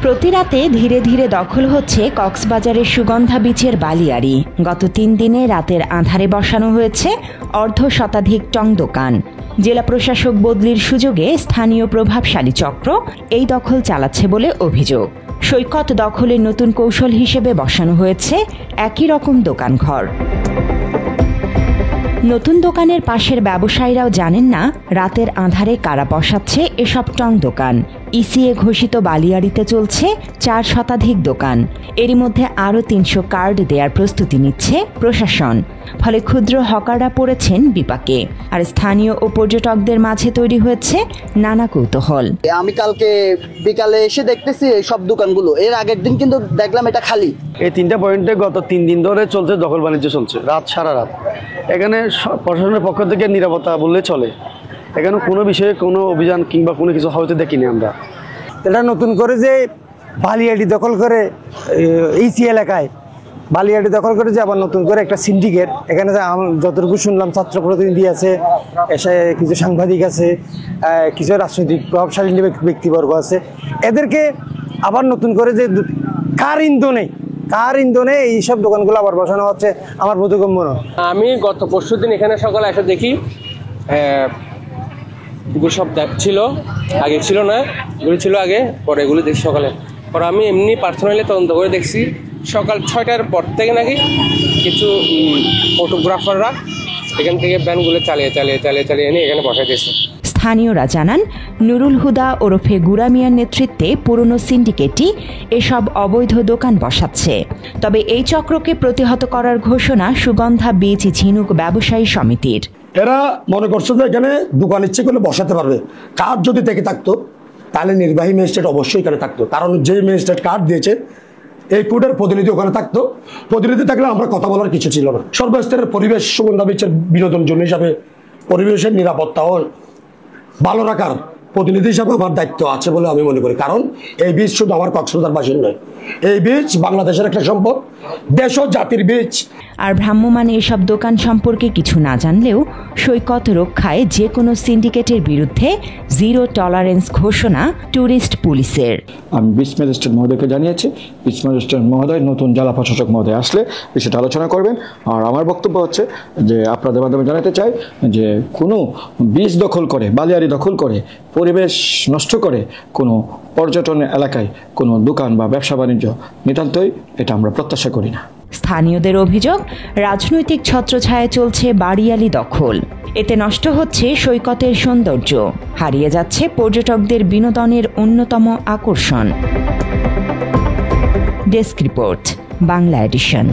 প্রতি রাতে ধীরে ধীরে দখল হচ্ছে কক্সবাজারের সুগন্ধা বিচের বালিয়াড়ি। গত 3 দিনে রাতের আঁধারে বসানো হয়েছে অর্ধশতাধিক টং দোকান। জেলা প্রশাসক বদলির সুযোগে স্থানীয় প্রভাবশালী চক্র এই দখল চালাচ্ছে বলে অভিযোগ। সৈকত দখলের নতুন কৌশল হিসেবে বসানো হয়েছে একই রকম দোকানঘর। নতুন দোকানের পাশের ব্যবসায়ীরাও জানেন না রাতের আঁধারে কারা বসাচ্ছে এসব টং দোকান। ইসিএ ঘোষিত বালিয়াড়িতে চলছে 4 শতাধিক দোকান। এরই মধ্যে আরও 300 কার্ড দেওয়ার প্রস্তুতি নিচ্ছে প্রশাসন। ফলে ক্ষুদ্র হকাররা পড়েছেন বিপাকে, আর স্থানীয় ও পর্যটকদের মাঝে তৈরি হয়েছে নানা কৌতূহল। আমি কালকে বিকালে এসে দেখতেছি এই সব দোকানগুলো, এর আগের দিন কিন্তু দেখলাম এটা খালি। এই 3টা পয়েন্টে গত 3 দিন ধরে চলছে দখল বাণিজ্য চলছে, সারা রাত। এখানে প্রশাসনের পক্ষ থেকে নিরাপত্তা বললে চলে। এখানে কোনো বিষয়ে কোনো অভিযান কিংবা কোনো কিছু হয়তো দেখিনি আমরা। এটা নতুন করে যে বালিয়াড়ি দখল করে ইসি এলাকায় বালিয়াড়ি দখল করে যে আবার নতুন করে একটা সিন্ডিকেট, এখানে যতটুকু শুনলাম ছাত্র প্রতিনিধি আছে, এসে কিছু সাংবাদিক আছে, কিছু রাজনৈতিক প্রভাবশালী ব্যক্তিবর্গ আছে, এদেরকে আবার নতুন করে যে কার ইন্ধনে এইসব দোকানগুলো আবার বসানো হচ্ছে আমার বোধগম্য নয়। আমি গত পরশুদিন এখানে সকালে এসে দেখি এগুলো সব ছিল, আগে ছিল না, এগুলো ছিল আগে, পরে এগুলো দেখছি সকালে। পরে আমি এমনি পার্সোনালি তদন্ত করে দেখছি সকাল 6টার পর থেকে নাকি কিছু ফটোগ্রাফাররা এখান থেকে ভ্যানগুলো চালিয়ে এনে এখানে বসাই দিয়েছে। স্থানীয়রা জানান, নুরুল হুদা ওরফে গুরা মিয়ার নেতৃত্বে পুরনো সিন্ডিকেটই এসব অবৈধ দোকান বসাচ্ছে। তবে এই চক্রকে প্রতিহত করার ঘোষণা সুগন্ধা বিচ ঝিনুক ব্যবসায়ী সমিতির। এরা মনে করছে যে এখানে দোকান ইচ্ছে করলে বসাতে পারবে। কার্ড যদি থেকে থাকতো তাহলে নির্বাহী ম্যাজিস্ট্রেট অবশ্যই এখানে থাকতো, কারণ যে ম্যাজিস্ট্রেট কার্ড দিয়েছে এই কোর্টের প্রতিনিধি ওখানে থাকতো। প্রতিনিধি থাকলে আমরা কথা বলার কিছু ছিল না। সর্বস্তরের পরিবেশ সুগন্ধা বিচের বিনোদন জন্য হিসাবে পরিবেশের নিরাপত্তা ও ভালো রাখার প্রতিনিধি হিসাবে আমার দায়িত্ব আছে বলে আমি মনে করি। কারণ এই বীজ শুধু আমার কক্সবাজারবাসীর নয়, এই বীজ বাংলাদেশের একটা সম্পদ, দেশ ও জাতির বীজ। আর ভ্রাম্যমাণ এসব দোকান সম্পর্কে কিছু না জানলেও সৈকত রক্ষায় যে কোনো সিন্ডিকেটের বিরুদ্ধে 0 টলারেন্স ঘোষণা ট্যুরিস্ট পুলিশের। আমি বিচ ম্যাজিস্ট্রেট মহোদয়কে জানিয়েছি, বিচ ম্যাজিস্ট্রেট মহোদয় নতুন জেলা প্রশাসক মহোদয় আসলে বিষয়টা আলোচনা করবেন। আর আমার বক্তব্য হচ্ছে যে আপনাদের মাধ্যমে জানাতে চাই যে কোনো বীজ দখল করে, বালিয়াড়ি দখল করে, পরিবেশ নষ্ট করে কোনো পর্যটন এলাকায় কোনো দোকান বা ব্যবসা বাণিজ্য নিতান্তই এটা আমরা প্রত্যাশা করি না। স্থানীয়দের অভিযোগ, রাজনৈতিক ছত্রছায়ায় চলছে বাড়িয়ালি দখল। এতে নষ্ট হচ্ছে সৈকতের সৌন্দর্য, হারিয়ে যাচ্ছে পর্যটকদের বিনোদনের অন্যতম আকর্ষণ। Desk report, Bangla addition.